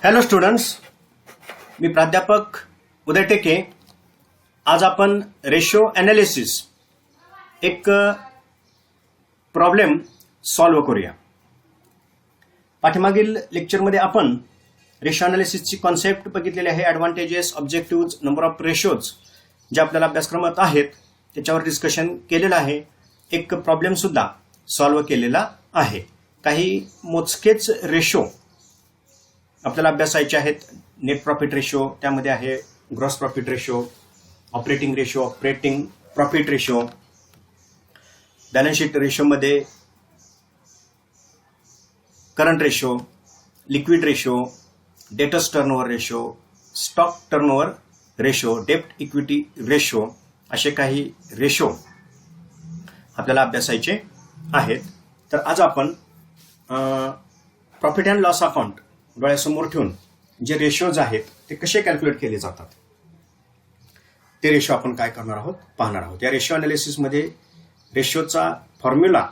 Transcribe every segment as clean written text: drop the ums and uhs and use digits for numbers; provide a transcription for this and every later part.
Hello students, मी प्राध्यापक उदय टेके. आज आपण रेशो ॲनालिसिस एक प्रॉब्लेम सॉल्व्ह करूया. पाठीमागील लेक्चरमध्ये आपण रेशो ॲनालिसिसची कॉन्सेप्ट बघितलेली आहे. Advantages, objective, number of ratios जे आपल्याला अभ्यासक्रमात आहेत त्याच्यावर डिस्कशन केलेलं आहे. एक प्रॉब्लेम सुद्धा सॉल्व्ह केलेला आहे. काही मोजकेच रेशो आपल्याला अभ्यासायचे आहेत. नेट प्रॉफिट रेशो त्यामध्ये आहे, gross profit ratio, operating ratio, operating profit ratio, balance sheet रेशोमध्ये current ratio, liquid ratio, debtors turnover ratio, stock turnover ratio, डेप्ट इक्विटी रेशो, असे काही रेशो आपल्याला अभ्यासायचे आहेत. तर आज आपण प्रॉफिट अँड लॉस अकाउंट डोळ्यासमोर ठेवून जे रेशोज आहेत ते कसे कॅल्क्युलेट केले जातात ते रेशो आपण काय करणार आहोत पाहणार आहोत. या रेशो अनालिसिसमध्ये रेशोचा फॉर्म्युला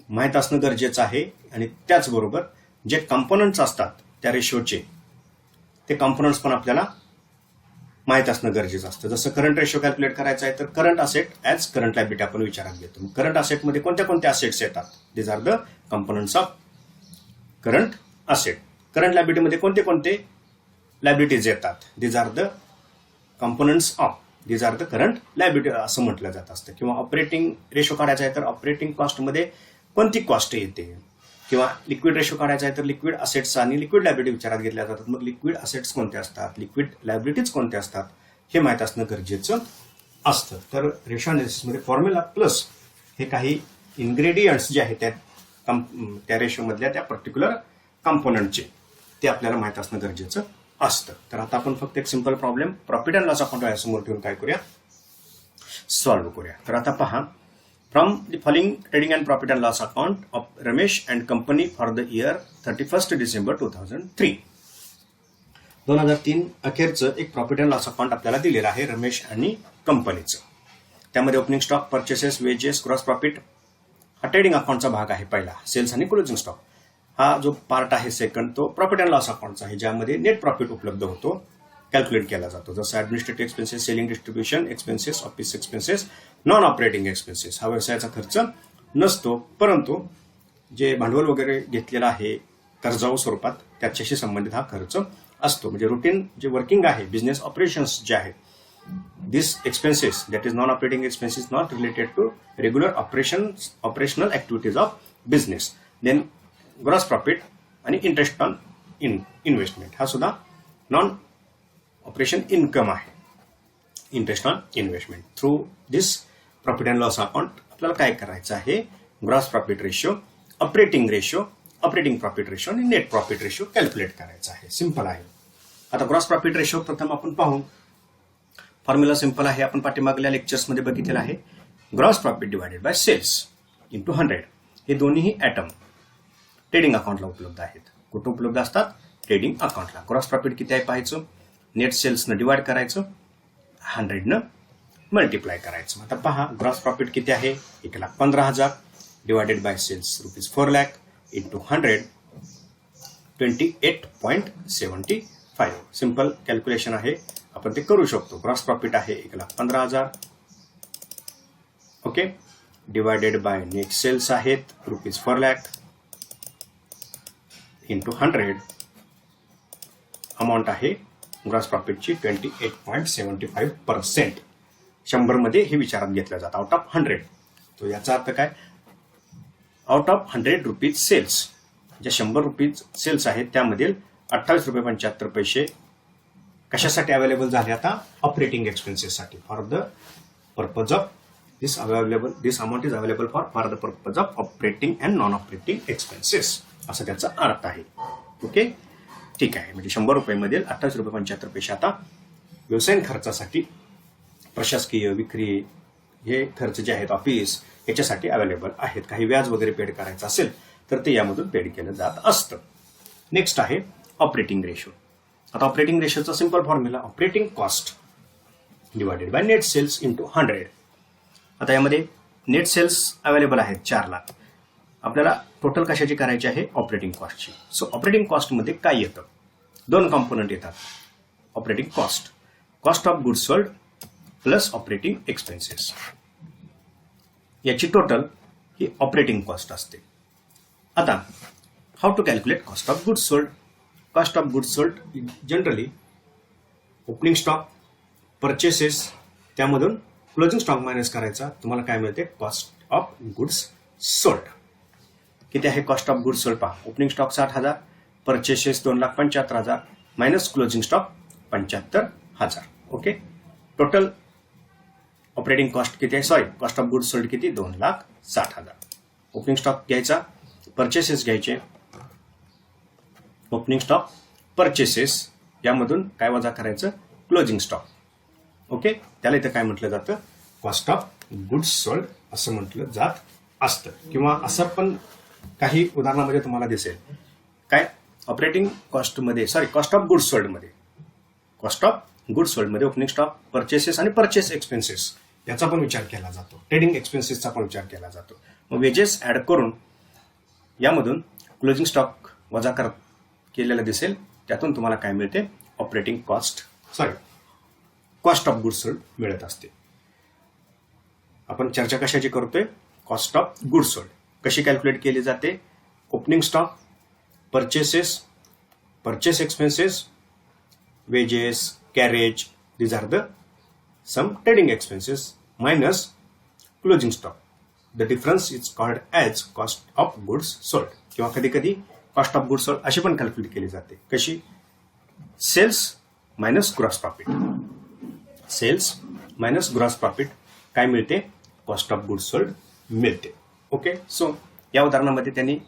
माहीत असणं गरजेचं आहे आणि त्याचबरोबर जे कंपोनंट्स असतात त्या रेशोचे ते कंपोनंट्स पण आपल्याला माहीत असणं गरजेचं असतं. जसं करंट रेशो कॅल्क्युलेट करायचा आहे तर current asset as current liability आपण विचारात घेतो. करंट असेटमध्ये कोणत्या कोणत्या असेट्स येतात? These are the components of current asset. Current लायबिलिटीमध्ये कोणते कोणते लायबिलिटीज येतात? These are the components of, these are the current liability असं म्हटलं जात असतं. किंवा ऑपरेटिंग रेशो काढायचा आहे तर ऑपरेटिंग कॉस्टमध्ये कोणती कॉस्ट येते? किंवा लिक्विड रेशो काढायचा आहे तर लिक्विड असेट्स आणि लिक्विड लायबिलिटी विचारात घेतल्या जातात. मग लिक्विड असेट्स कोणते असतात, लिक्विड लायबिलिटीज कोणते असतात हे माहीत असणं गरजेचं असतं. तर रेशो अनालिसिसमध्ये फॉर्म्युला प्लस हे काही इन्ग्रेडियंट्स जे आहेत त्या रेशोमधल्या त्या पर्टिक्युलर कंपोनंटचे ते आपल्याला माहीत असणं गरजेचं असतं. तर आता आपण फक्त एक simple problem profit and loss account समोर ठेवून काय करूया, सॉल्व्ह करूया. तर आता पहा, from the following trading and profit and loss account of Ramesh and company for the year 31 December 2003. 2003 अखेरचं एक प्रॉफिट अँड लॉस अकाउंट आपल्याला दिलेलं आहे रमेश आणि कंपनीचं. त्यामध्ये opening stock, purchases, wedges, gross profit हा ट्रेडिंग अकाउंटचा भाग आहे पहिला. सेल्स आणि क्लोजिंग स्टॉक हा जो पार्ट आहे सेकंड तो प्रॉफिट अँड लॉस अकाउंटचा आहे, ज्यामध्ये नेट प्रॉफिट उपलब्ध होतो, कॅल्क्युलेट केला जातो. जसं administrative expenses, selling distribution expenses, office expenses, non operating expenses. हा व्यवसायाचा खर्च नसतो, परंतु जे भांडवल वगैरे घेतलेलं आहे कर्जाऊ स्वरूपात त्याच्याशी संबंधित हा खर्च असतो. म्हणजे रुटीन जे वर्किंग आहे, बिझनेस ऑपरेशन्स जे आहेत, this expenses that is non operating expenses not related to regular operational activities of business. Then gross profit आणि इंटरेस्ट ऑन इन्व्हेस्टमेंट हा सुद्धा नॉन ऑपरेशन इन्कम आहे. Interest on investment through this profit and loss account आपल्याला काय करायचं आहे, gross profit ratio, operating ratio, operating profit ratio आणि net profit ratio calculate करायचा आहे. सिंपल आहे. आता ग्रॉस प्रॉफिट रेशो प्रथम आपण पाहू. फॉर्म्युला सिंपल आहे, आपण पाठीमागल्या लेक्चर्समध्ये बघितलेला आहे. Gross profit divided by cells into 100. हे दोन्हीही ॲटम ट्रेडिंग अकाउंटला उपलब्ध आहेत. कुठं उपलब्ध असतात? ट्रेडिंग अकाउंटला. ग्रॉस प्रॉफिट किती आहे पाहायचं, नेट सेल्सनं डिवाइड करायचं, 100 मल्टिप्लाय करायचं. आता पहा, ग्रॉस प्रॉफिट किती आहे, 1,15,000 divided by sales ₹4 lakh into 100 28.75. Simple calculation आहे, आपण ते करू शकतो. ग्रॉस प्रॉफिट आहे 1,15,000 okay, divided by net sales आहेत ₹4 लाख इंटू 100. अमाऊंट आहे ग्रॉस प्रॉफिटची 28.75%. 100 मध्ये हे विचारात घेतलं जातं, आउट ऑफ 100. तो याचा अर्थ काय, आउट ऑफ 100 रुपीज सेल्स, ज्या 100 रुपीज सेल्स आहेत त्यामधील ₹28.75 कशासाठी अवेलेबल झाले? आता ऑपरेटिंग एक्सपेन्सेससाठी. For the purpose of this amount is available for the purpose of operating and non operating expenses असं त्याचा अर्थ आहे. ओके, ठीक आहे. म्हणजे 100 रुपयामधील ₹28.75 आता व्यवसायिक खर्चासाठी, प्रशासकीय, विक्री हे खर्च जे आहेत ऑफिस याच्यासाठी अवेलेबल आहेत. काही व्याज वगैरे पेड करायचं असेल तर ते यामधून पेड केलं जात असतं. नेक्स्ट आहे ऑपरेटिंग रेशो. आता ऑपरेटिंग रेशोचा simple formula, operating cost divided by net sales into 100. आता यामध्ये नेट सेल्स अवेलेबल आहेत 4 लाख. आपल्याला टोटल कशाची करायची आहे? ऑपरेटिंग कॉस्टची. सो ऑपरेटिंग कॉस्टमध्ये काय येतं? दोन कॉम्पोनंट येतात operating cost, cost of goods sold plus operating expenses. याची टोटल ही ऑपरेटिंग कॉस्ट असते. आता how to calculate cost of goods sold. Cost of goods sold generally opening stock, purchases, त्यामधून क्लोजिंग स्टॉक मायनस करायचा, तुम्हाला काय मिळते कॉस्ट ऑफ गुड्स सोल्ड. किती आहे कॉस्ट ऑफ गुड्स सोल्ड पहा. Opening stock 60,000, purchases 2,75,000 minus closing stock 75,000. Okay, total operating cost किती आहे, sorry cost of goods sold किती 2,60,000. ओपनिंग स्टॉक घ्यायचा, परचेसेस घ्यायचे. ओपनिंग स्टॉक, परचेसेस यामधून काय वजा करायचं क्लोजिंग स्टॉक. ओके, त्याला इथं काय म्हटलं जातं कॉस्ट ऑफ गुड्स सोल्ड असं म्हटलं जात असतं. किंवा असं पण काही उदाहरणामध्ये तुम्हाला दिसेल काय ऑपरेटिंग कॉस्टमध्ये सॉरी कॉस्ट ऑफ गुड्स सोल्डमध्ये, कॉस्ट ऑफ गुड्स सोल्डमध्ये ओपनिंग स्टॉक, परचेसेस आणि परचेस एक्सपेन्सेस याचा पण विचार केला जातो, ट्रेडिंग एक्सपेन्सेसचा पण विचार केला जातो. मग वेजेस ऍड करून यामधून क्लोजिंग स्टॉक वजा केलेला दिसेल, त्यातून तुम्हाला काय मिळते operating cost sorry cost of goods sold मिळत असते. आपण चर्चा कशाची करतोय कॉस्ट ऑफ गुड्स सोल्ड कशी कॅल्क्युलेट केली जाते. Opening stock, purchases, purchase expenses, wedges, carriage, these are the some trading expenses minus closing stock. The difference is called as cost of goods sold. किंवा कधी कधी कॉस्ट ऑफ गुड्स सोल्ड अशी पण calculate केली जाते. कशी sales minus gross profit. Sales minus gross profit काय मिळते कॉस्ट ऑफ गुड्स सोल्ड मिळते. ओके, सो या उदाहरणामध्ये त्यांनी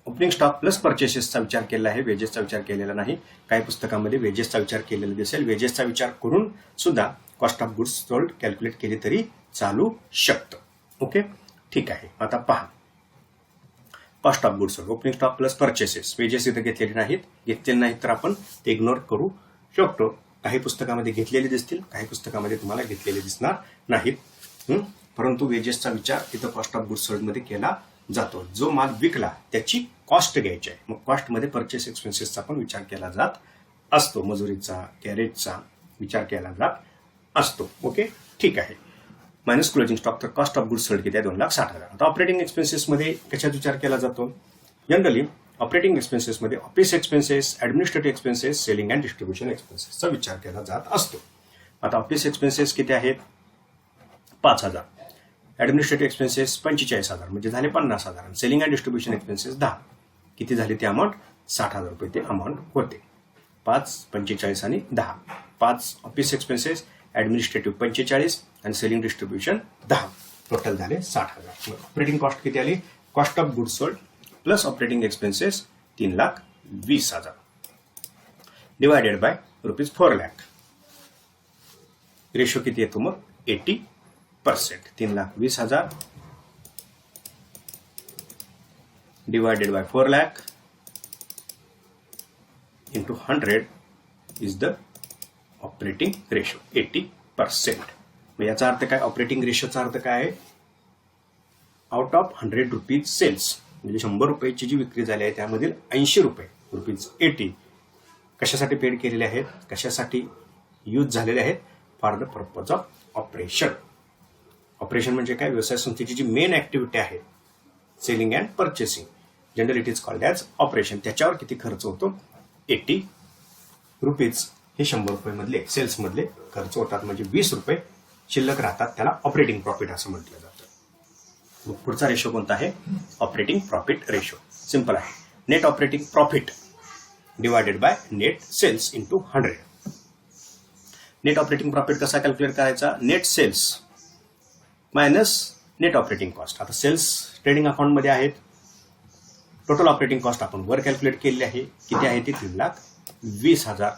ओपनिंग स्टॉक प्लस परचेसेसचा विचार केला आहे, वेजेसचा विचार केलेला नाही. काही पुस्तकामध्ये वेजेसचा विचार केलेला दिसेल. वेजेसचा विचार करून सुद्धा cost of goods sold calculate केली तरी चालू शकतं. ओके, ठीक आहे. आता पहा cost of goods sold opening stock plus purchases. Wedges इथं घेतलेले नाहीत तर आपण ते इग्नोर करू शकतो. काही पुस्तकामध्ये घेतलेले दिसतील, काही पुस्तकामध्ये तुम्हाला घेतलेले दिसणार नाहीत. परंतु वेजेसचा विचार इथं कॉस्ट ऑफ गुड्स सोल्ड मध्ये केला जातो. जो माल विकला त्याची कॉस्ट घ्यायची आहे. मग कॉस्टमध्ये परचेस एक्सपेन्सेसचा पण विचार केला जात असतो, मजुरीचा, कॅरेजचा विचार केला जात असतो. ओके, ठीक आहे. मायनस क्लोजिंग स्टॉक तर कॉस्ट ऑफ गुड्स सोल्ड किती आहे 2,60,000. आता ऑपरेटिंग एक्सपेन्सेसमध्ये कशाचा विचार केला जातो. जनरली ऑपरेटिंग एक्सपेन्सेसमध्ये office expenses, administrative expenses, selling and distribution एक्सपेन्सेसचा विचार केला जात असतो. आता ऑफिस एक्सपेन्सेस किती आहेत 5,000, ऍडमिनिस्ट्रेटिव्ह एक्सपेन्सेस 45,000 म्हणजे झाले 50,000, सेलिंग अँड डिस्ट्रीब्युशन एक्सपेन्सेस 10. किती झाले ते अमाऊंट 60,000 रुपये ते अमाऊंट होते. 5, 45 आणि 10. 5 ऑफिस एक्सपेन्सेस, ऍडमिनिस्ट्रेटिव्ह 45 आणि सेलिंग डिस्ट्रीब्युशन 10. टोटल झाले 60,000. ऑपरेटिंग कॉस्ट किती आली cost of goods sold plus operating expenses 3,20,000 divided by ₹4 lakh. Ratio किती येतो मग 80%. 3,20,000 divided by 4 lakh into 100 is the operating ratio 80%. मग याचा अर्थ काय ऑपरेटिंग रेशोचा अर्थ काय आहे आउट ऑफ 100 रुपीज सेल्स म्हणजे 100 रुपयाची जी विक्री झाली आहे त्यामधील 80 रुपये ₹80 कशासाठी पेड केलेले आहेत, कशासाठी यूज झालेले आहेत for the purpose of operation. Operation म्हणजे काय व्यवसाय संस्थेची जी मेन ऍक्टिव्हिटी आहे selling and purchasing general it is called as operation. त्याच्यावर किती खर्च होतो 80 रुपीज. हे 100 रुपये मधले सेल्स मधले खर्च होतात म्हणजे 20 रुपये शिल्लक राहतात. त्याला ऑपरेटिंग प्रॉफिट असं म्हटलं जातं. पुढचा रेशो कोणता आहे ऑपरेटिंग प्रॉफिट रेशो. सिंपल आहे net operating profit divided by net sales into 100. Net operating profit कसा कॅल्क्युलेट करायचा net sales minus net operating cost. आता सेल्स ट्रेडिंग अकाउंटमध्ये आहेत. टोटल ऑपरेटिंग कॉस्ट आपण वर कॅल्क्युलेट केलेली आहे. किती आहे ती 3,20,000.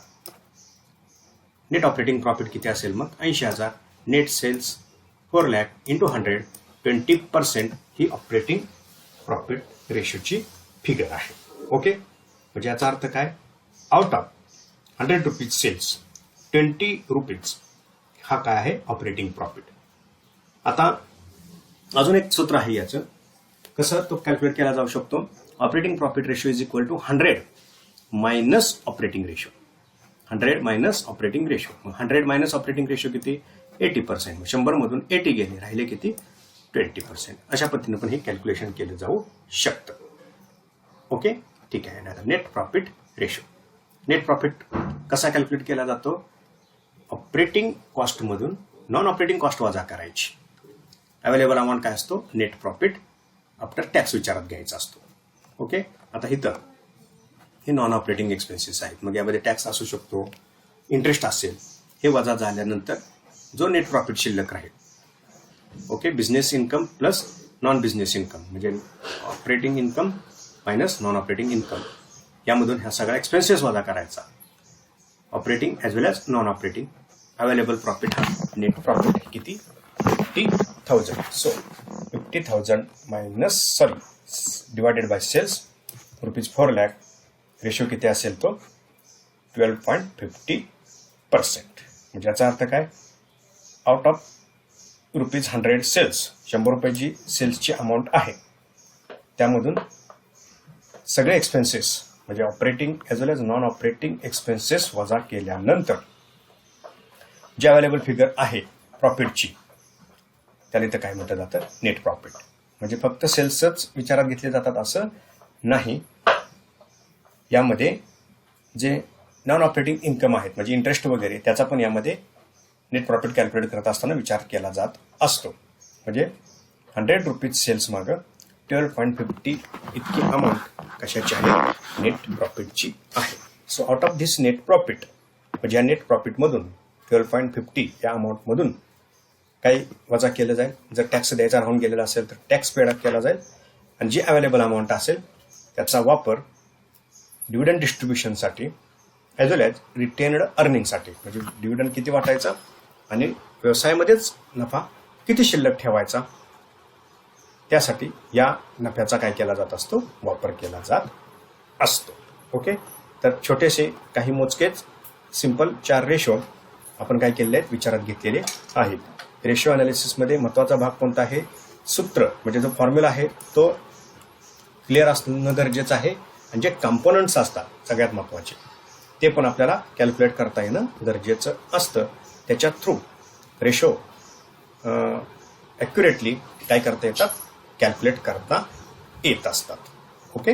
नेट ऑपरेटिंग प्रॉफिट किती असेल मग 80,000. नेट सेल्स 4 लाख इंटू 100 20% ही ऑपरेटिंग प्रॉफिट रेशोची फिगर आहे. ओके, म्हणजे याचा अर्थ काय out of 100 rupees sales 20 rupees हा काय आहे ऑपरेटिंग प्रॉफिट. आता अजून एक सूत्र आहे याचं कसं तो कॅल्क्युलेट केला जाऊ शकतो. Operating profit ratio is equal to 100 minus operating ratio. 100 minus operating ratio. मग 100 मायनस ऑपरेटिंग रेशो किती? 80%. 100 मधून 80 गेले, राहिले किती? 20%. अशा पद्धतीने पण हे कॅल्क्युलेशन केलं जाऊ शकतं. ओके, ठीक आहे. आता net profit ratio. Net profit कसा कॅल्क्युलेट केला जातो? ऑपरेटिंग कॉस्टमधून नॉन ऑपरेटिंग कॉस्ट वजा करायची. अवेलेबल अमाऊंट काय असतो? नेट प्रॉफिट आफ्टर टॅक्स विचारात घ्यायचा असतो. ओके, आता इथं हे नॉन ऑपरेटिंग एक्सपेन्सेस आहेत. मग यामध्ये टॅक्स असू शकतो, इंटरेस्ट असेल. हे वजा झाल्यानंतर जो नेट प्रॉफिट शिल्लक राहील, okay, business income plus non business income म्हणजे operating income minus non operating income, यामधून ह्या सगळ्या एक्सपेन्सेस वजा करायचा. Operating as well as non operating. Available profit हा नेट प्रॉफिट किती? 50,000. So 50,000 minus divided by sales ₹4 lakh. Ratio किती असेल तो? 12.50%. म्हणजे याचा अर्थ काय? आउट ऑफ ₹100 सेल्स, ₹100 जी सेल्सची अमाऊंट आहे, त्यामधून सगळे एक्सपेन्सेस म्हणजे operating as well as non operating expenses वजा केल्यानंतर जी अवेलेबल फिगर आहे प्रॉफिटची, त्याला इथं काय म्हटलं जातं? Net profit. म्हणजे फक्त सेल्सच विचारात घेतले जातात असं नाही. यामध्ये जे नॉन ऑपरेटिंग इन्कम आहेत म्हणजे इंटरेस्ट वगैरे, त्याचा पण यामध्ये नेट प्रॉफिट कॅल्क्युलेट करत असताना विचार केला जात असतो. म्हणजे ₹100 सेल्स मागं 12.50 इतकी अमाऊंट कशाची आहे? नेट प्रॉफिटची आहे. So out of this net profit म्हणजे या नेट प्रॉफिटमधून 12.50 या अमाऊंटमधून काही वजा केलं जाईल. जर टॅक्स द्यायचा राहून गेलेला असेल तर टॅक्स पेड केला जाईल, आणि जी अवेलेबल अमाऊंट असेल त्याचा वापर dividend डिस्ट्रीब्युशनसाठी as well as retained अर्निंगसाठी, म्हणजे डिव्हिडंड किती वाटायचा आणि व्यवसायामध्येच नफा किती शिल्लक ठेवायचा, त्यासाठी या नफ्याचा काय केला जात असतो? वापर केला जात असतो. ओके, तर छोटेसे काही मोजकेच सिंपल 4 रेशो आपण काय केलेले आहेत? विचारात घेतलेले आहेत. रेशो अनालिसिसमध्ये महत्त्वाचा भाग कोणता आहे? सूत्र म्हणजे जो फॉर्म्युला आहे तो क्लिअर असणं गरजेचं आहे, आणि जे कंपोनंट्स असतात सगळ्यात महत्त्वाचे ते पण आपल्याला कॅल्क्युलेट करता येणं गरजेचं असतं. त्याच्या थ्रू रेशो ॲक्युरेटली काय करता येतात? कॅल्क्युलेट करता येत असतात. ओके.